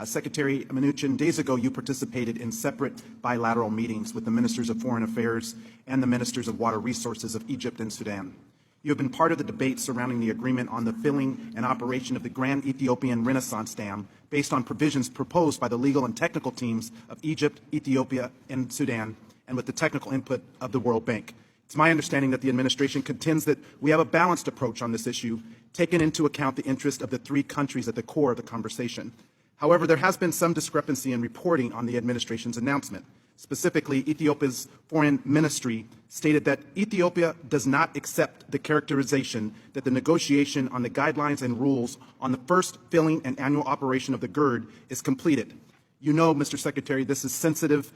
Secretary Mnuchin, days ago you participated in separate bilateral meetings with the Ministers of Foreign Affairs and the Ministers of Water Resources of Egypt and Sudan. You have been part of the debate surrounding the agreement on the filling and operation of the Grand Ethiopian Renaissance Dam based on provisions proposed by the legal and technical teams of Egypt, Ethiopia, and Sudan, and with the technical input of the World Bank. It's my understanding that the administration contends that we have a balanced approach on this issue, taking into account the interest of the three countries at the core of the conversation. However, there has been some discrepancy in reporting on the administration's announcement. Specifically, Ethiopia's foreign ministry stated that Ethiopia does not accept the characterization that the negotiation on the guidelines and rules on the first filling and annual operation of the GERD is completed. You know, Mr. Secretary, this is sensitive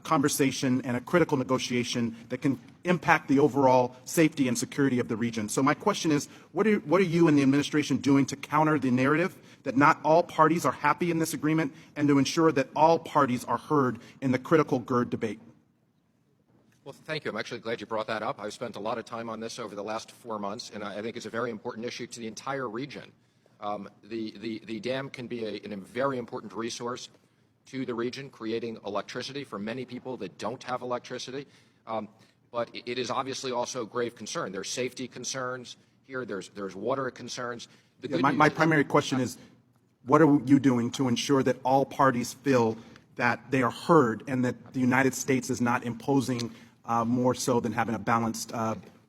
conversation and a critical negotiation that can impact the overall safety and security of the region. So my question is, what are you and the administration doing to counter the narrative that not all parties are happy in this agreement and to ensure that all parties are heard in the critical GERD debate? Well, thank you. I'm actually glad you brought that up. I've spent a lot of time on this over the last 4 months, and I think it's a very important issue to the entire region. The dam can be a very important resource to the region, creating electricity for many people that don't have electricity. But it is obviously also a grave concern. There's safety concerns here. There's water concerns. My primary question is, what are you doing to ensure that all parties feel that they are heard and that the United States is not imposing more so than having a balanced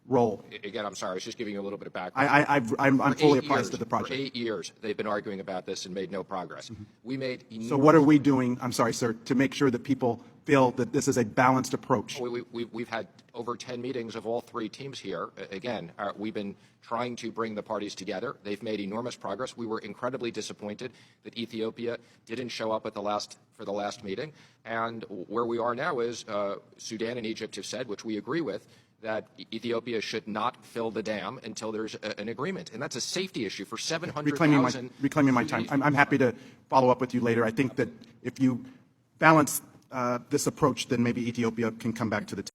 role? Again, I'm sorry. I was just giving you a little bit of background. I'm fully apprised of the project. For 8 years, they've been arguing about this and made no progress. We made So what are we doing, I'm sorry, sir, to make sure that people feel that this is a balanced approach? We've had over 10 meetings of all three teams here. Again, we've been trying to bring the parties together. They've made enormous progress. We were incredibly disappointed that Ethiopia didn't show up for the last meeting. And where we are now is Sudan and Egypt have said, which we agree with, that Ethiopia should not fill the dam until there's an agreement. And that's a safety issue for 700,000. Reclaiming my time. I'm happy to follow up with you later. I think that if you balance this approach, then maybe Ethiopia can come back to the table.